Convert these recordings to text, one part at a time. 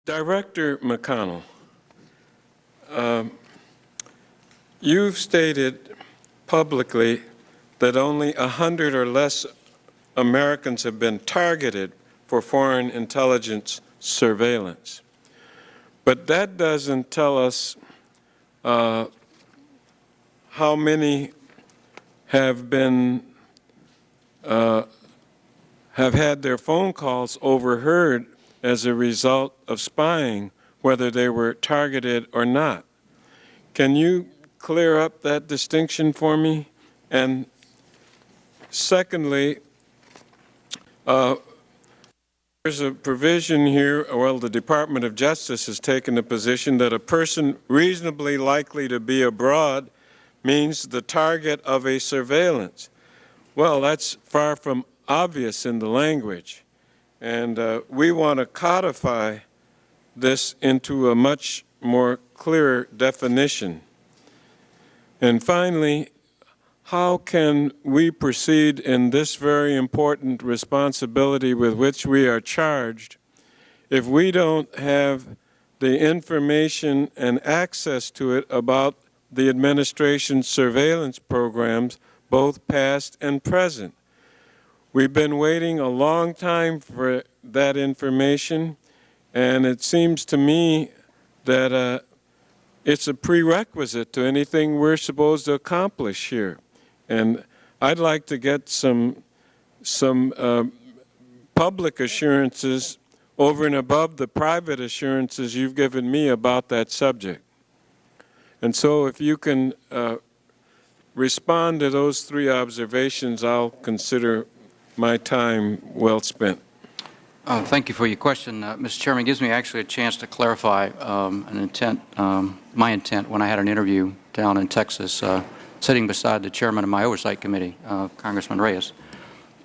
Director McConnell, you've stated publicly that only 100 or less Americans have been targeted for foreign intelligence surveillance. But that doesn't tell us how many have been have had their phone calls overheard as a result of spying, whether they were targeted or not. Can you clear up that distinction for me? And secondly, there's a provision here, well, the Department of Justice has taken the position that a person reasonably likely to be abroad means the target of a surveillance. Well, that's far from obvious in the language. And we want to codify this into a much more clear definition. And finally, how can we proceed in this very important responsibility with which we are charged if we don't have the information and access to it about the administration's surveillance programs, both past and present? We've been waiting a long time for that information, and it seems to me that it's a prerequisite to anything we're supposed to accomplish here. And I'd like to get some public assurances over and above the private assurances you've given me about that subject. And so if you can respond to those three observations, I'll consider my time well spent. Thank you for your question. Mr. Chairman, it gives me actually a chance to clarify my intent when I had an interview down in Texas, sitting beside the chairman of my oversight committee, Congressman Reyes.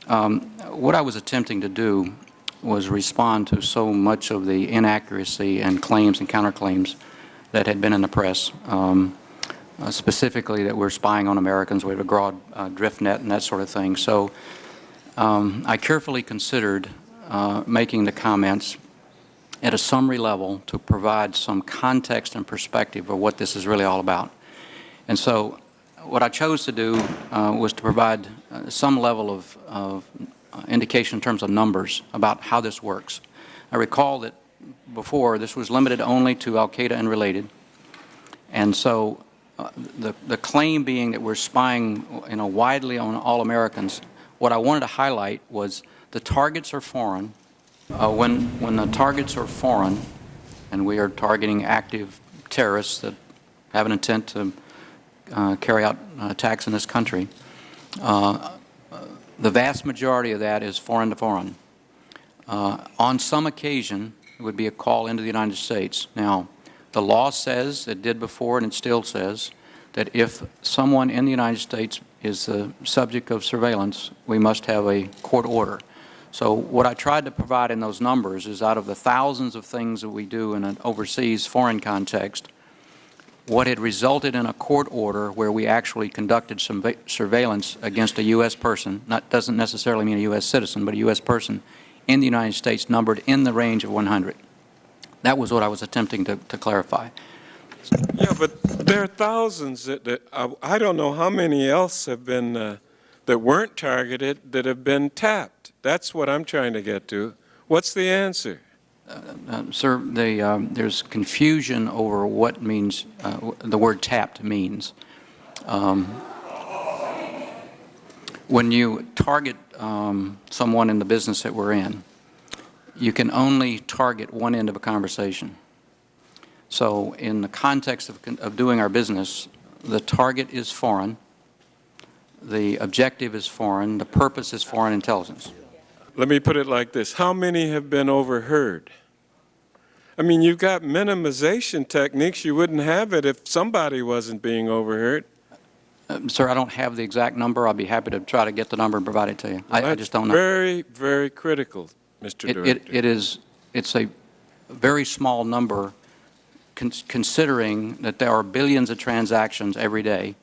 What I was attempting to do was respond to so much of the inaccuracy and claims and counterclaims that had been in the press, specifically that we're spying on Americans, we have a broad drift net and that sort of thing. So I carefully considered making the comments at a summary level to provide some context and perspective of what this is really all about. And so what I chose to do was to provide some level of indication in terms of numbers about how this works. I recall that before this was limited only to Al-Qaeda and related, and so the claim being that we're spying widely on all Americans, what I wanted to highlight was the targets are foreign. When the targets are foreign and we are targeting active terrorists that have an intent to carry out attacks in this country, the vast majority of that is foreign to foreign. On some occasion, it would be a call into the United States. Now, the law says, it did before and it still says, that if someone in the United States is the subject of surveillance, we must have a court order. So what I tried to provide in those numbers is out of the thousands of things that we do in an overseas foreign context, what had resulted in a court order where we actually conducted some surveillance against a U.S. person, doesn't necessarily mean a U.S. citizen, but a U.S. person in the United States, numbered in the range of 100. That was what I was attempting to clarify. Yeah, but there are thousands that I don't know how many else have been that weren't targeted that have been tapped. That's what I'm trying to get to. What's the answer? Sir, there's confusion over what means the word tapped means. When you target someone in the business that we're in, you can only target one end of a conversation. So in the context of doing our business, the target is foreign, the objective is foreign, the purpose is foreign intelligence. Let me put it like this. How many have been overheard? I mean, you've got minimization techniques. You wouldn't have it if somebody wasn't being overheard. Sir, I don't have the exact number. I'll be happy to try to get the number and provide it to you. Well, I just don't know. Very, very critical, Mr. Director. It's a very small number considering that there are billions of transactions every day